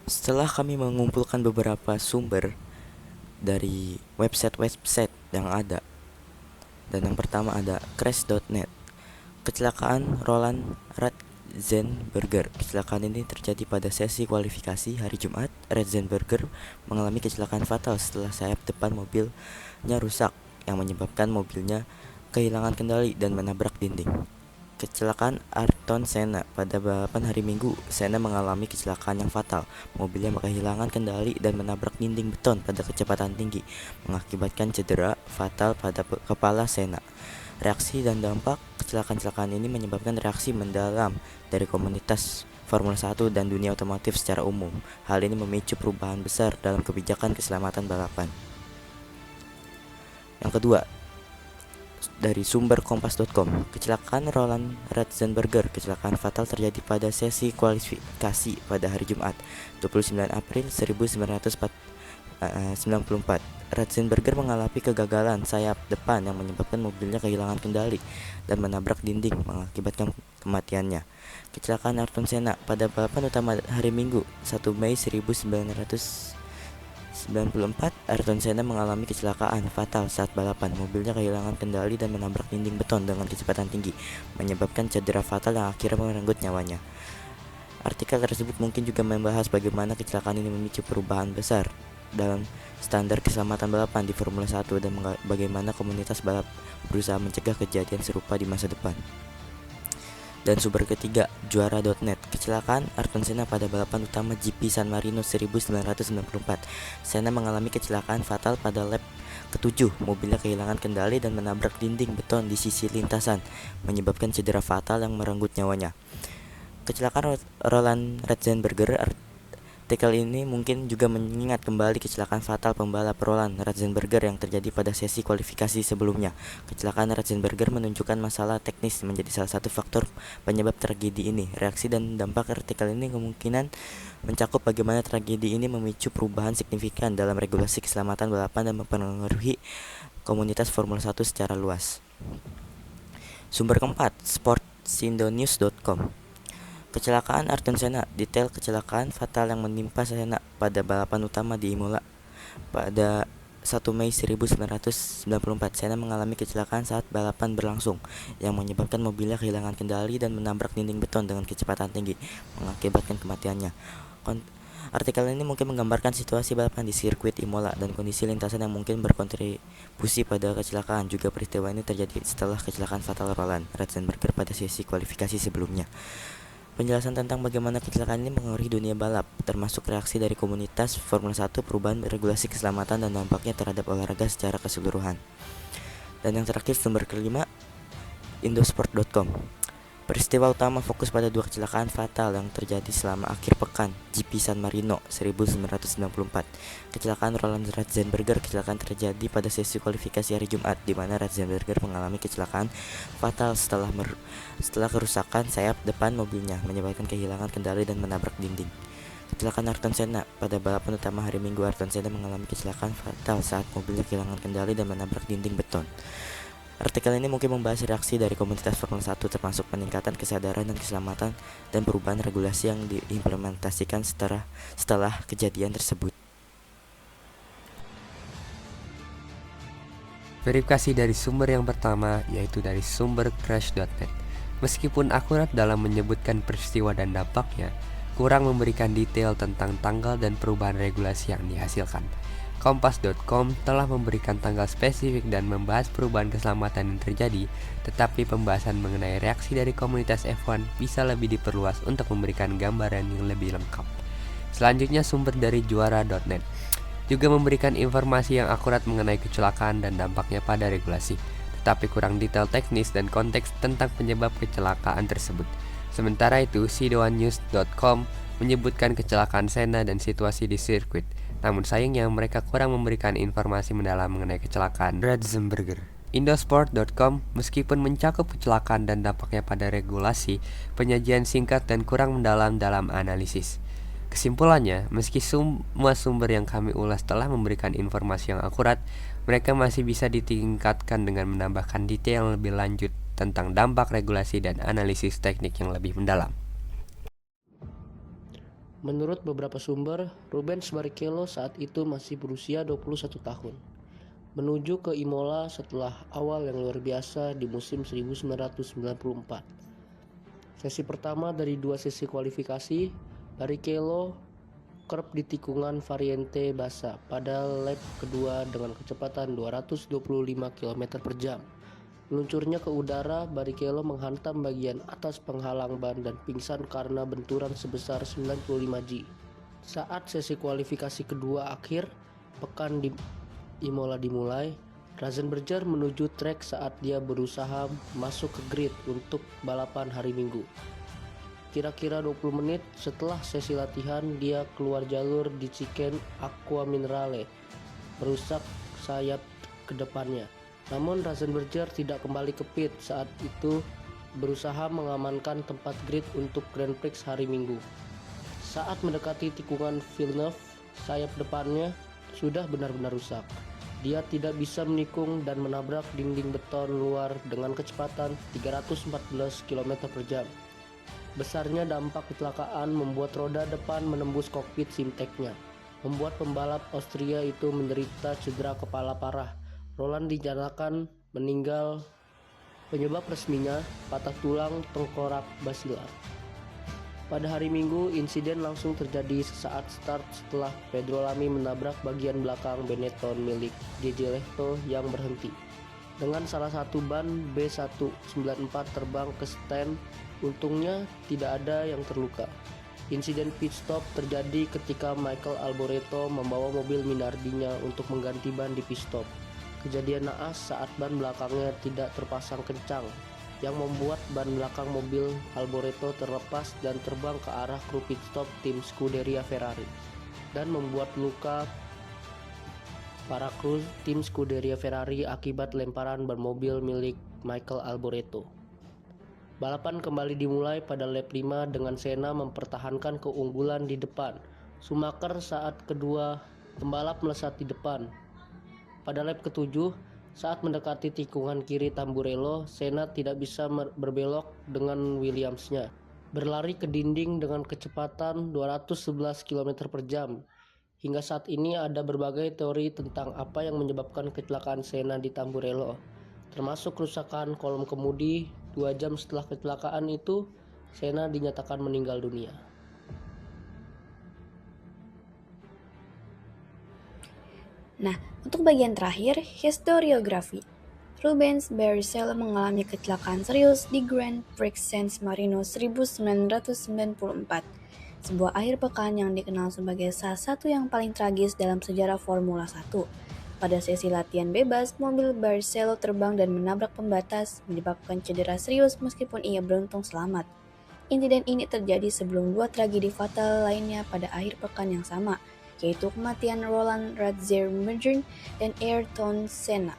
Setelah kami mengumpulkan beberapa sumber dari website-website yang ada, dan yang pertama ada crash.net. Kecelakaan Roland Ratzenberger. Kecelakaan ini terjadi pada sesi kualifikasi hari Jumat. Ratzenberger mengalami kecelakaan fatal setelah sayap depan mobilnya rusak, yang menyebabkan mobilnya kehilangan kendali dan menabrak dinding. Kecelakaan Ayrton Senna. Pada balapan hari Minggu, Senna mengalami kecelakaan yang fatal. Mobilnya kehilangan kendali dan menabrak dinding beton pada kecepatan tinggi, mengakibatkan cedera fatal pada kepala Senna. Reaksi dan dampak kecelakaan-kecelakaan ini menyebabkan reaksi mendalam dari komunitas Formula 1 dan dunia otomotif secara umum. Hal ini memicu perubahan besar dalam kebijakan keselamatan balapan. Yang kedua, dari sumber kompas.com. Kecelakaan Roland Ratzenberger. Kecelakaan fatal terjadi pada sesi kualifikasi pada hari Jumat, 29 April 1994. Ratzenberger mengalami kegagalan sayap depan yang menyebabkan mobilnya kehilangan kendali dan menabrak dinding, mengakibatkan kematiannya. Kecelakaan Ayrton Senna. Pada balapan utama hari Minggu, 1 Mei 1994, Ayrton Senna mengalami kecelakaan fatal saat balapan. Mobilnya kehilangan kendali dan menabrak dinding beton dengan kecepatan tinggi, menyebabkan cedera fatal yang akhirnya merenggut nyawanya. Artikel tersebut mungkin juga membahas bagaimana kecelakaan ini memicu perubahan besar dalam standar keselamatan balapan di Formula 1 dan bagaimana komunitas balap berusaha mencegah kejadian serupa di masa depan. Dan sumber ketiga, juara.net. Kecelakaan Ayrton Senna pada balapan utama GP San Marino 1994. Senna mengalami kecelakaan fatal pada lap ketujuh. Mobilnya kehilangan kendali dan menabrak dinding beton di sisi lintasan, menyebabkan cedera fatal yang merenggut nyawanya. Kecelakaan Roland Ratzenberger. Artikel ini mungkin juga mengingat kembali kecelakaan fatal pembalap Roland Ratzenberger yang terjadi pada sesi kualifikasi sebelumnya. Kecelakaan Ratzenberger menunjukkan masalah teknis menjadi salah satu faktor penyebab tragedi ini. Reaksi dan dampak artikel ini kemungkinan mencakup bagaimana tragedi ini memicu perubahan signifikan dalam regulasi keselamatan balapan dan mempengaruhi komunitas Formula 1 secara luas. Sumber keempat, sportsindonews.com. Kecelakaan Ayrton Senna. Detail kecelakaan fatal yang menimpa Senna pada balapan utama di Imola pada 1 Mei 1994. Senna mengalami kecelakaan saat balapan berlangsung, yang menyebabkan mobilnya kehilangan kendali dan menabrak dinding beton dengan kecepatan tinggi, mengakibatkan kematiannya. Artikel ini mungkin menggambarkan situasi balapan di sirkuit Imola dan kondisi lintasan yang mungkin berkontribusi pada kecelakaan. Juga peristiwa ini terjadi setelah kecelakaan fatal Roland Ratzenberger pada sesi kualifikasi sebelumnya. Penjelasan tentang bagaimana kecelakaan ini mengaruhi dunia balap, termasuk reaksi dari komunitas Formula 1, perubahan regulasi keselamatan, dan dampaknya terhadap olahraga secara keseluruhan. Dan yang terakhir, sumber kelima, indosport.com. Peristiwa utama fokus pada dua kecelakaan fatal yang terjadi selama akhir pekan GP San Marino 1994. Kecelakaan Roland Ratzenberger. Kecelakaan terjadi pada sesi kualifikasi hari Jumat, di mana Ratzenberger mengalami kecelakaan fatal setelah kerusakan sayap depan mobilnya, menyebabkan kehilangan kendali dan menabrak dinding. Kecelakaan Ayrton Senna. Pada balapan utama hari Minggu, Ayrton Senna mengalami kecelakaan fatal saat mobilnya kehilangan kendali dan menabrak dinding beton. Artikel ini mungkin membahas reaksi dari komunitas Formula 1, termasuk peningkatan kesadaran dan keselamatan dan perubahan regulasi yang diimplementasikan setelah kejadian tersebut. Verifikasi dari sumber yang pertama, yaitu dari sumber crash.net. Meskipun akurat dalam menyebutkan peristiwa dan dampaknya, kurang memberikan detail tentang tanggal dan perubahan regulasi yang dihasilkan. Kompas.com telah memberikan tanggal spesifik dan membahas perubahan keselamatan yang terjadi, tetapi pembahasan mengenai reaksi dari komunitas F1 bisa lebih diperluas untuk memberikan gambaran yang lebih lengkap. Selanjutnya, sumber dari juara.net juga memberikan informasi yang akurat mengenai kecelakaan dan dampaknya pada regulasi, tetapi kurang detail teknis dan konteks tentang penyebab kecelakaan tersebut. Sementara itu, sidoanews.com menyebutkan kecelakaan Senna dan situasi di sirkuit. Namun sayangnya mereka kurang memberikan informasi mendalam mengenai kecelakaan Ratzenberger. Indosport.com meskipun mencakup kecelakaan dan dampaknya pada regulasi, penyajian singkat dan kurang mendalam dalam analisis. Kesimpulannya, meski semua sumber yang kami ulas telah memberikan informasi yang akurat, mereka masih bisa ditingkatkan dengan menambahkan detail yang lebih lanjut tentang dampak regulasi dan analisis teknik yang lebih mendalam. Menurut beberapa sumber, Rubens Barrichello saat itu masih berusia 21 tahun. Menuju ke Imola setelah awal yang luar biasa di musim 1994. Sesi pertama dari 2 sesi kualifikasi, Barrichello kerap di tikungan Variante Bassa pada lap kedua dengan kecepatan 225 km per jam. Meluncurnya ke udara, Barrichello menghantam bagian atas penghalang ban dan pingsan karena benturan sebesar 95 G. Saat sesi kualifikasi kedua akhir pekan di Imola dimulai, Ratzenberger menuju trek saat dia berusaha masuk ke grid untuk balapan hari Minggu. Kira-kira 20 menit setelah sesi latihan, dia keluar jalur di Chicane Acqua Minerale, merusak sayap ke depannya. Namun Ratzenberger tidak kembali ke pit saat itu, berusaha mengamankan tempat grid untuk Grand Prix hari Minggu. Saat mendekati tikungan Villeneuve, sayap depannya sudah benar-benar rusak. Dia tidak bisa menikung dan menabrak dinding beton luar dengan kecepatan 314 km per jam. Besarnya dampak kecelakaan membuat roda depan menembus kokpit Simtek-nya, membuat pembalap Austria itu menderita cedera kepala parah. Roland dinyatakan meninggal, penyebab resminya patah tulang tengkorak basilar. Pada hari Minggu, insiden langsung terjadi sesaat start setelah Pedro Lamy menabrak bagian belakang Benetton milik JJ Lehto yang berhenti. Dengan salah satu ban B194 terbang ke stand, untungnya tidak ada yang terluka. Insiden pit stop terjadi ketika Michael Alboreto membawa mobil Minardinya untuk mengganti ban di pit stop. Kejadian naas saat ban belakangnya tidak terpasang kencang, yang membuat ban belakang mobil Alboreto terlepas dan terbang ke arah kru pit stop tim Scuderia Ferrari, dan membuat luka para kru tim Scuderia Ferrari akibat lemparan ban mobil milik Michael Alboreto. Balapan kembali dimulai pada lap 5 dengan Senna mempertahankan keunggulan di depan. Schumacher saat kedua pembalap melesat di depan. Pada lap ke-7, saat mendekati tikungan kiri Tamburello, Senna tidak bisa berbelok dengan Williams-nya. Berlari ke dinding dengan kecepatan 211 km per jam. Hingga saat ini ada berbagai teori tentang apa yang menyebabkan kecelakaan Senna di Tamburello, termasuk kerusakan kolom kemudi. 2 jam setelah kecelakaan itu, Senna dinyatakan meninggal dunia. Nah, untuk bagian terakhir, historiografi. Rubens Barrichello mengalami kecelakaan serius di Grand Prix San Marino 1994. Sebuah akhir pekan yang dikenal sebagai salah satu yang paling tragis dalam sejarah Formula 1. Pada sesi latihan bebas, mobil Barrichello terbang dan menabrak pembatas, menyebabkan cedera serius meskipun ia beruntung selamat. Insiden ini terjadi sebelum 2 tragedi fatal lainnya pada akhir pekan yang sama, yaitu kematian Roland Ratzenberger dan Ayrton Senna.